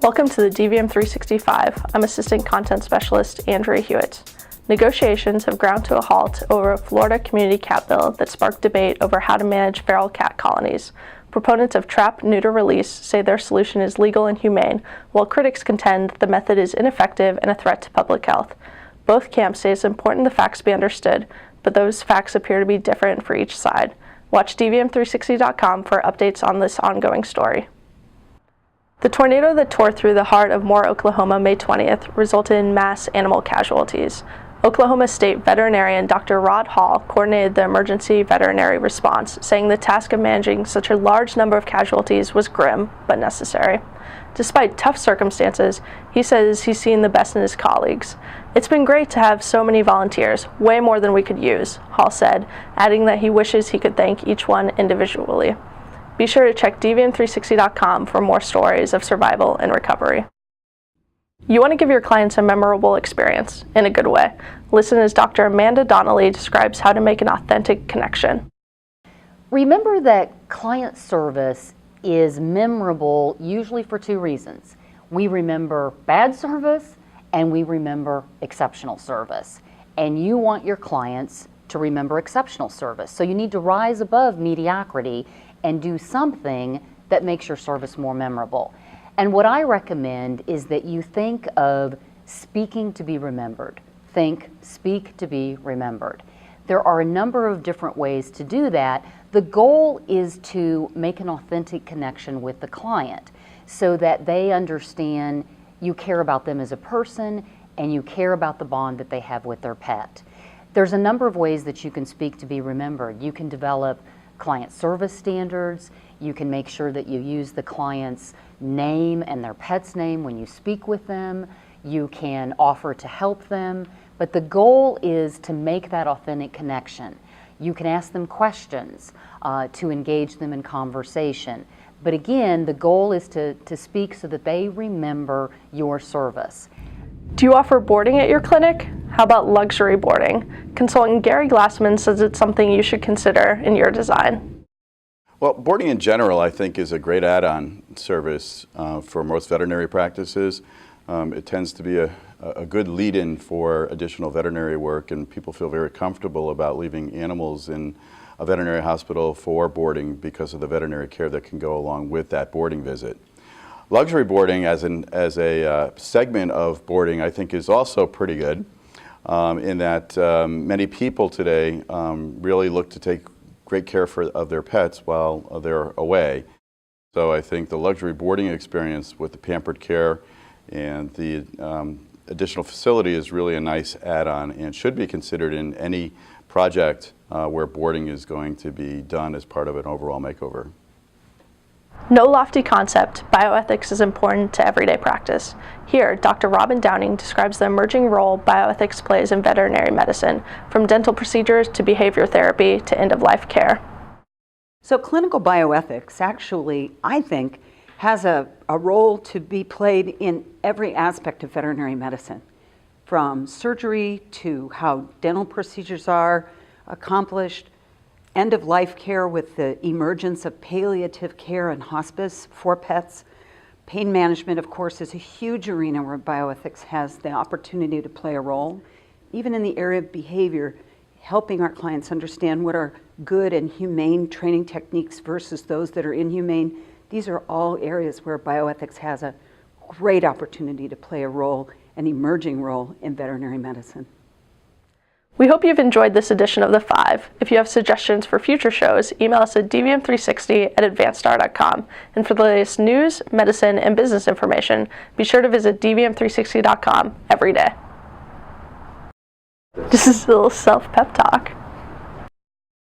Welcome to the dvm360five. I'm Assistant Content Specialist Andrea Hewitt. Negotiations have ground to a halt over a Florida community cat bill that sparked debate over how to manage feral cat colonies. Proponents of trap, neuter release say their solution is legal and humane, while critics contend the method is ineffective and a threat to public health. Both camps say it's important the facts be understood, but those facts appear to be different for each side. Watch dvm360.com for updates on this ongoing story. The tornado that tore through the heart of Moore, Oklahoma, May 20th, resulted in mass animal casualties. Oklahoma State veterinarian Dr. Rod Hall coordinated the emergency veterinary response, saying the task of managing such a large number of casualties was grim but necessary. Despite tough circumstances, he says he's seen the best in his colleagues. "It's been great to have so many volunteers, way more than we could use," Hall said, adding that he wishes he could thank each one individually. Be sure to check dvm360.com for more stories of survival and recovery. You want to give your clients a memorable experience, in a good way. Listen as Dr. Amanda Donnelly describes how to make an authentic connection. Remember that client service is memorable usually for two reasons. We remember bad service and we remember exceptional service. And you want your clients to remember exceptional service. So you need to rise above mediocrity and do something that makes your service more memorable. And what I recommend is that you think of speaking to be remembered. Think, speak to be remembered. There are a number of different ways to do that. The goal is to make an authentic connection with the client so that they understand you care about them as a person and you care about the bond that they have with their pet. There's a number of ways that you can speak to be remembered. You can develop client service standards. You can make sure that you use the client's name and their pet's name when you speak with them. You can offer to help them, but the goal is to make that authentic connection. You can ask them questions to engage them in conversation. But again, the goal is to speak so that they remember your service. Do you offer boarding at your clinic? How about luxury boarding? Consultant Gary Glassman says it's something you should consider in your design. Well, boarding in general, I think, is a great add-on service for most veterinary practices. It tends to be a good lead-in for additional veterinary work, and people feel very comfortable about leaving animals in a veterinary hospital for boarding because of the veterinary care that can go along with that boarding visit. Luxury boarding as a segment of boarding, I think, is also pretty good in that many people today really look to take great care of their pets while they're away. So I think the luxury boarding experience with the pampered care and the additional facility is really a nice add-on and should be considered in any project where boarding is going to be done as part of an overall makeover. No lofty concept, bioethics is important to everyday practice. Here, Dr. Robin Downing describes the emerging role bioethics plays in veterinary medicine, from dental procedures to behavior therapy to end-of-life care. So clinical bioethics actually, I think, has a role to be played in every aspect of veterinary medicine, from surgery to how dental procedures are accomplished, end-of-life care with the emergence of palliative care and hospice for pets. Pain management, of course, is a huge arena where bioethics has the opportunity to play a role. Even in the area of behavior, helping our clients understand what are good and humane training techniques versus those that are inhumane. These are all areas where bioethics has a great opportunity to play a role, an emerging role in veterinary medicine. We hope you've enjoyed this edition of The Five. If you have suggestions for future shows, email us at dvm360@advancedstar.com. And for the latest news, medicine, and business information, be sure to visit dvm360.com every day. This is a little self-pep talk.